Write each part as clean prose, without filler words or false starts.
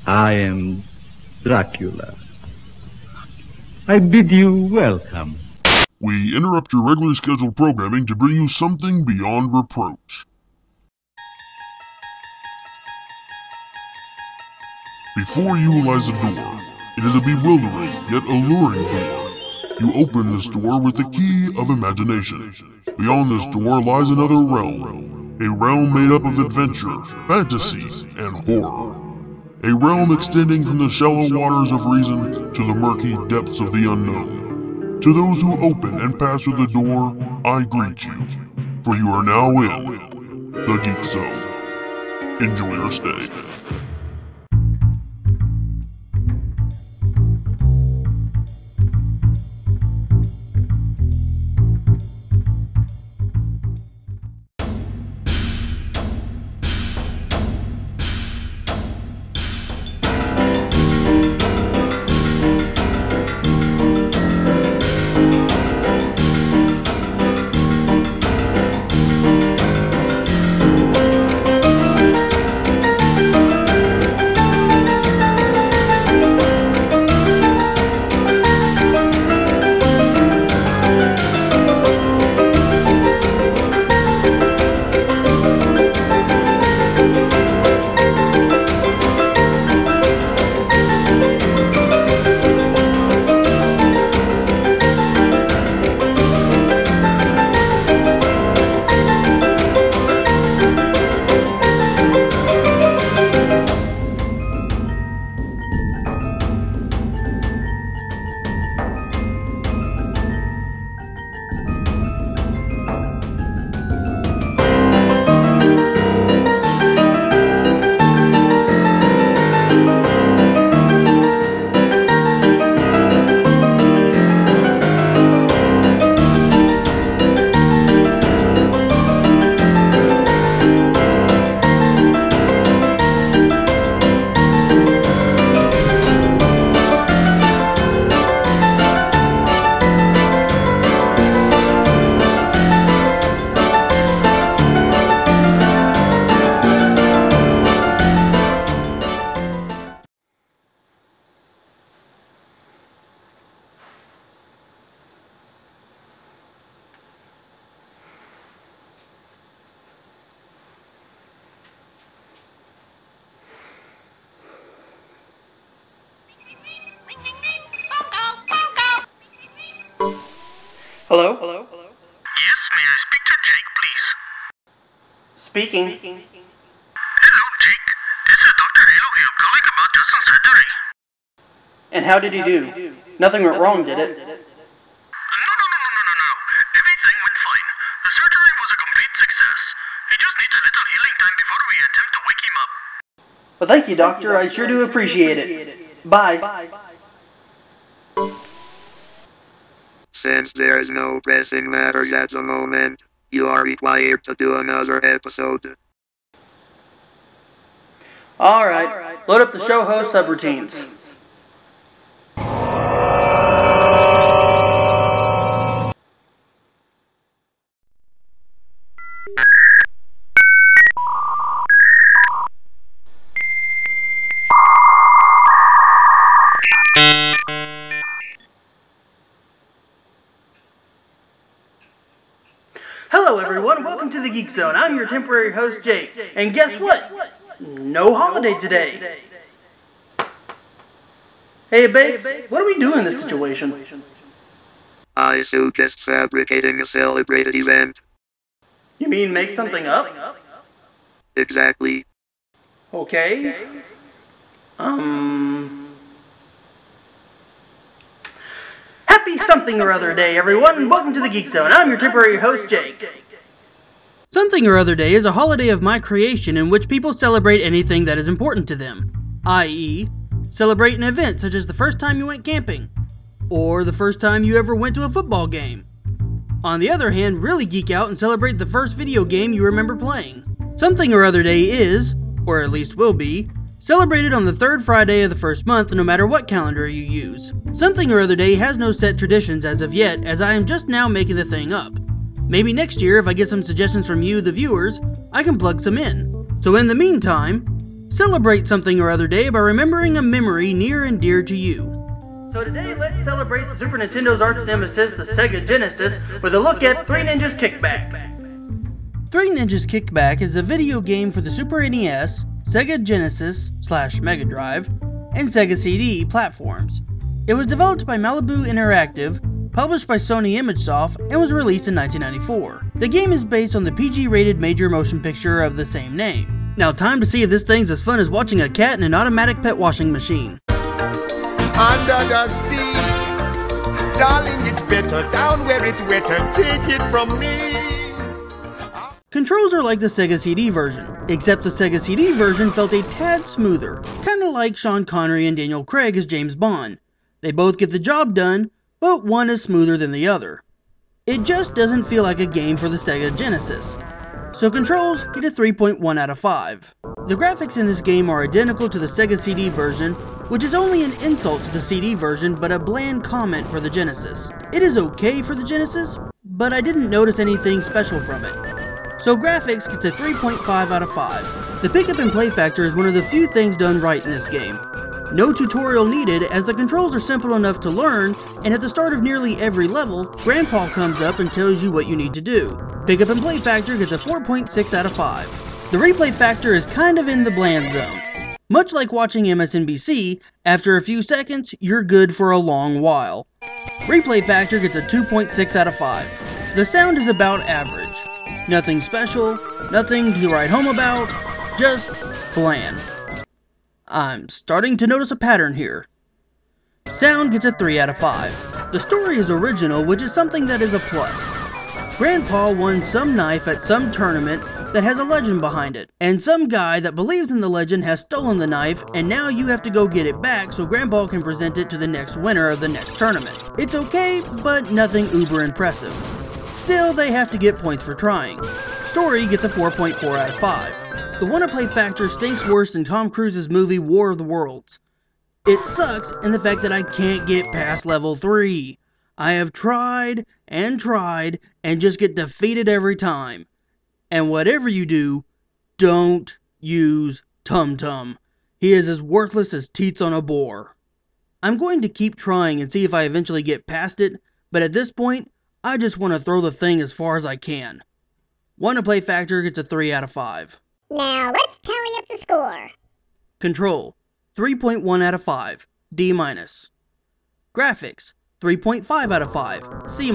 I am Dracula. I bid you welcome. We interrupt your regularly scheduled programming to bring you something beyond reproach. Before you lies a door. It is a bewildering yet alluring door. You open this door with the key of imagination. Beyond this door lies another realm. A realm made up of adventure, fantasy, and horror. A realm extending from the shallow waters of reason to the murky depths of the unknown. To those who open and pass through the door, I greet you. For you are now in the Geek Zone. Enjoy your stay. Hello? Yes, may I speak to Jake, please? Speaking. Hello, Jake. This is Dr. Halo here calling about Justin's surgery. And how did he do? Nothing went wrong, did it? No. Everything went fine. The surgery was a complete success. He just needs a little healing time before we attempt to wake him up. Well, thank you, Doctor. I sure do appreciate it. Bye. Since there is no pressing matters at the moment, you are required to do another episode. Alright, load up the show host subroutines. Hello everyone, welcome to the Geek Zone. I'm your temporary host, Jake. And guess what? No holiday today. Hey Bakes, what do we do in this situation? I suggest fabricating a celebrated event. You mean make something up? Exactly. Okay. Happy something or other day, everyone. Welcome to the Geek Zone. I'm your temporary host, Jake. Something or Other Day is a holiday of my creation in which people celebrate anything that is important to them. I.e., celebrate an event such as the first time you went camping, or the first time you ever went to a football game. On the other hand, really geek out and celebrate the first video game you remember playing. Something or Other Day is, or at least will be, celebrated on the third Friday of the first month no matter what calendar you use. Something or Other Day has no set traditions as of yet, as I am just now making the thing up. Maybe next year, if I get some suggestions from you, the viewers, I can plug some in. So in the meantime, Celebrate something or other day by remembering a memory near and dear to you. So today, let's celebrate the Super Nintendo's arch nemesis, the Sega Genesis, with a look at Three Ninjas Kickback. Three Ninjas Kickback is a video game for the Super NES, Sega Genesis / Mega Drive, and Sega CD platforms. It was developed by Malibu Interactive, published by Sony ImageSoft, and was released in 1994. The game is based on the PG-rated major motion picture of the same name. Now, time to see if this thing's as fun as watching a cat in an automatic pet washing machine. Under the sea, darling, it's better down where it's wetter. Take it from me. Controls are like the Sega CD version, except the Sega CD version felt a tad smoother, kinda like Sean Connery and Daniel Craig as James Bond. They both get the job done, but one is smoother than the other. It just doesn't feel like a game for the Sega Genesis. So controls get a 3.1 out of 5. The graphics in this game are identical to the Sega CD version, which is only an insult to the CD version but a bland comment for the Genesis. It is okay for the Genesis, but I didn't notice anything special from it. So graphics gets a 3.5 out of 5. The pick up and play factor is one of the few things done right in this game. No tutorial needed, as the controls are simple enough to learn, and at the start of nearly every level, Grandpa comes up and tells you what you need to do. Pick up and play factor gets a 4.6 out of 5. The replay factor is kind of in the bland zone. Much like watching MSNBC, after a few seconds, you're good for a long while. Replay factor gets a 2.6 out of 5. The sound is about average. Nothing special, nothing to write home about, just bland. I'm starting to notice a pattern here. Sound gets a 3 out of 5. The story is original, which is something that is a plus. Grandpa won some knife at some tournament that has a legend behind it, and some guy that believes in the legend has stolen the knife, and now you have to go get it back so Grandpa can present it to the next winner of the next tournament. It's okay, but nothing uber impressive. Still, they have to get points for trying. Story gets a 4.4 out of 5. The wanna-play factor stinks worse than Tom Cruise's movie War of the Worlds. It sucks in the fact that I can't get past level 3. I have tried and just get defeated every time. And whatever you do, don't use Tum Tum. He is as worthless as teats on a boar. I'm going to keep trying and see if I eventually get past it, but at this point, I just want to throw the thing as far as I can. Wanna-play factor gets a 3 out of 5. Now let's tally up the score. Control, 3.1 out of 5, D-. Graphics, 3.5 out of 5, C-.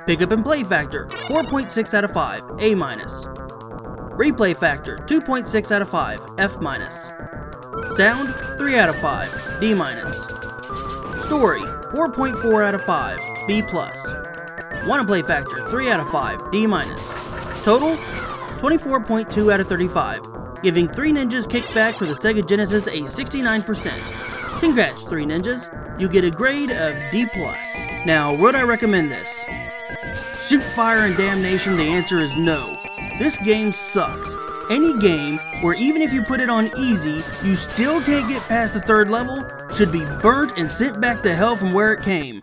Pick up and play factor, 4.6 out of 5, A-. Replay factor, 2.6 out of 5, F-. Sound, 3 out of 5, D-. Story, 4.4 out of 5, B+. Wanna play factor, 3 out of 5, D-. Total, 24.2 out of 35, giving Three Ninjas Kickback for the Sega Genesis a 69%. Congrats, Three Ninjas, you get a grade of D+. Now, would I recommend this? Shoot, fire, and damnation, the answer is no. This game sucks. Any game where even if you put it on easy, you still can't get past the third level, should be burnt and sent back to hell from where it came.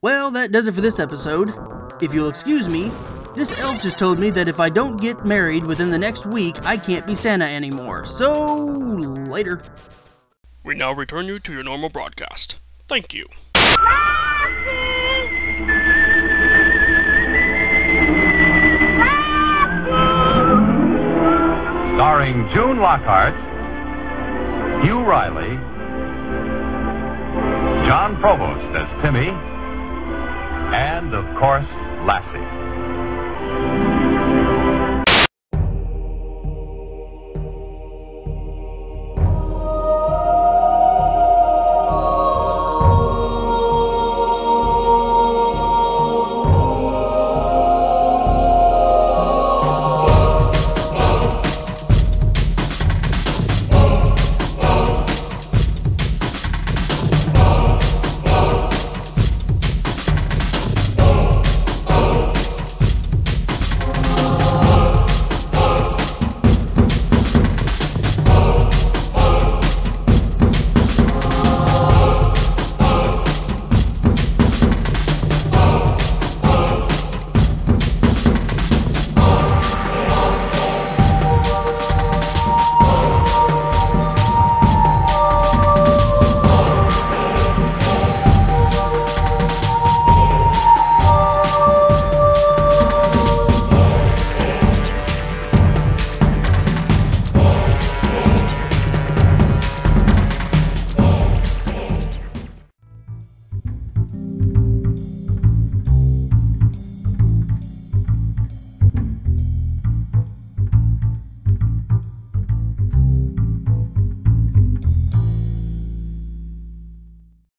Well, that does it for this episode. If you'll excuse me, this elf just told me that if I don't get married within the next week, I can't be Santa anymore. So, later. We now return you to your normal broadcast. Thank you. Starring June Lockhart, Hugh Riley, John Provost as Timmy, and, of course, Lassie.